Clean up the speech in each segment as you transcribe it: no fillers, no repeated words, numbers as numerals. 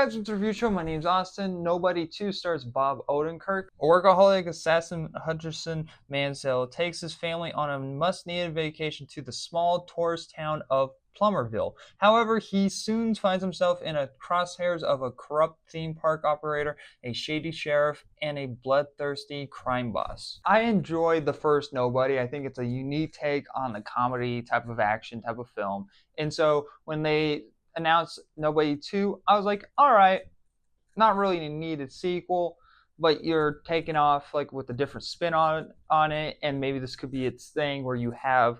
guys, it's a review show. My name's Austin. Nobody 2 stars Bob Odenkirk. A workaholic assassin, Hutcherson Mansell, takes his family on a must-needed vacation to the small tourist town of Plummerville. However, he soon finds himself in a crosshairs of a corrupt theme park operator, a shady sheriff, and a bloodthirsty crime boss. I enjoyed the first Nobody. I think it's a unique take on the comedy type of action type of film. And so when they announced Nobody 2, I was like, all right, not really a needed sequel, but you're taking off like with a different spin on it, and maybe this could be its thing where you have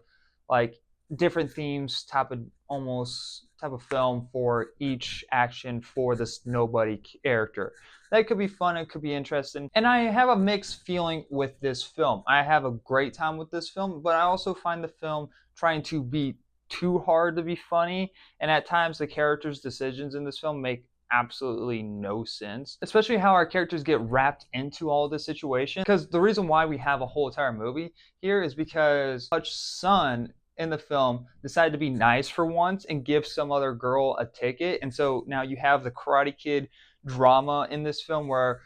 like different themes type of film for each action for this Nobody character. That could be fun, it could be interesting. And I have a mixed feeling with this film. I have a great time with this film, but I also find the film trying to be too hard to be funny, and at times the characters' decisions in this film make absolutely no sense, especially how our characters get wrapped into all of this situation. Because the reason why we have a whole entire movie here is because Hutch's son in the film decided to be nice for once and give some other girl a ticket, and so now you have the Karate Kid drama in this film where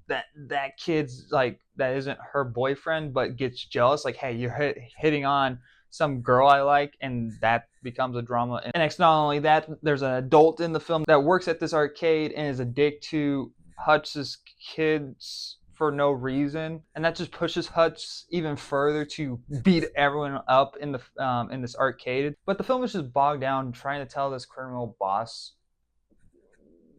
that kid's like, that isn't her boyfriend but gets jealous, like, hey, you're hitting on some girl I like, and that becomes a drama. And next, not only that, there's an adult in the film that works at this arcade and is a dick to Hutch's kids for no reason, and that just pushes Hutch even further to beat everyone up in this arcade. But the film is just bogged down trying to tell this criminal boss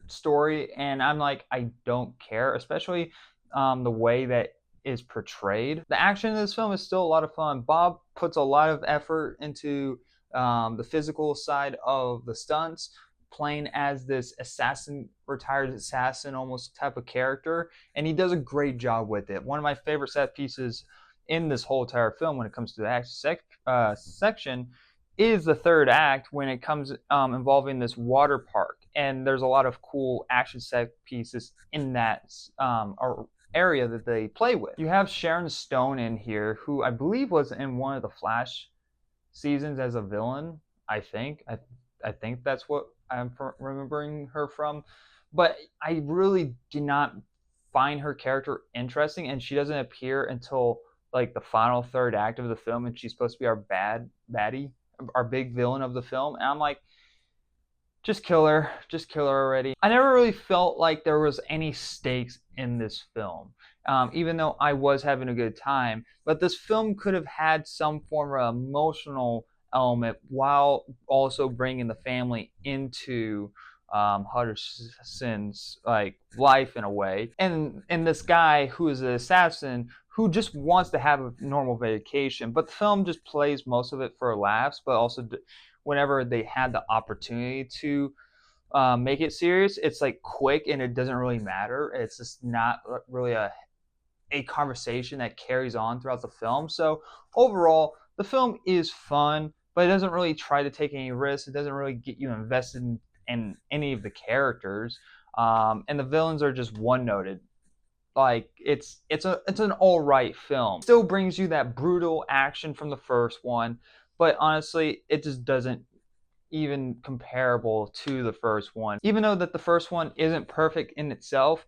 story, and I'm like, I don't care, especially the way that is portrayed. The action in this film is still a lot of fun. Bob puts a lot of effort into the physical side of the stunts, playing as this assassin, retired assassin almost type of character, and he does a great job with it. One of my favorite set pieces in this whole entire film when it comes to the action section is the third act, when it comes involving this water park, and there's a lot of cool action set pieces in that area that they play with. You have Sharon Stone in here, who I believe was in one of the Flash seasons as a villain. I think that's what I'm remembering her from, but I really did not find her character interesting, and she doesn't appear until like the final third act of the film, and she's supposed to be our baddie, our big villain of the film, and I'm like, just kill her already. I never really felt like there was any stakes in this film, even though I was having a good time. But this film could have had some form of emotional element while also bringing the family into Hutcherson's like life in a way. And this guy who is an assassin who just wants to have a normal vacation, but the film just plays most of it for laughs, but also whenever they had the opportunity to make it serious, it's like quick and it doesn't really matter. It's just not really a conversation that carries on throughout the film. So overall, the film is fun, but it doesn't really try to take any risks. It doesn't really get you invested in any of the characters, and the villains are just one-noted. Like it's an all right film. Still brings you that brutal action from the first one, but honestly, it just doesn't even comparable to the first one. Even though that the first one isn't perfect in itself,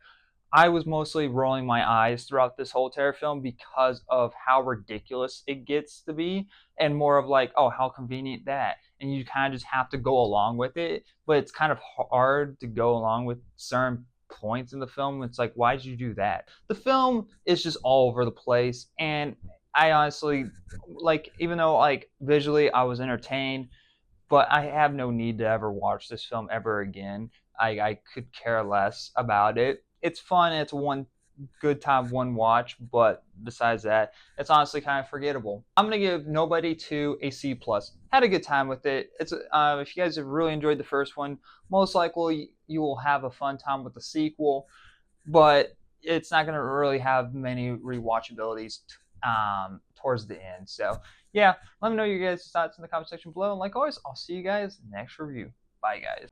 I was mostly rolling my eyes throughout this whole entire film because of how ridiculous it gets to be, and more of like, oh, how convenient that. And you kind of just have to go along with it, but it's kind of hard to go along with certain points in the film. It's like, why did you do that? The film is just all over the place, and I honestly, like, even though like visually I was entertained, but I have no need to ever watch this film ever again. I could care less about it. It's fun. It's one good time, one watch, but besides that, it's honestly kind of forgettable. I'm gonna give Nobody 2 a C+. Had a good time with it. It's if you guys have really enjoyed the first one, most likely you will have a fun time with the sequel, but it's not gonna really have many rewatchabilities towards the end. So yeah, let me know your guys' thoughts in the comment section below, and like always, I'll see you guys next review. Bye guys.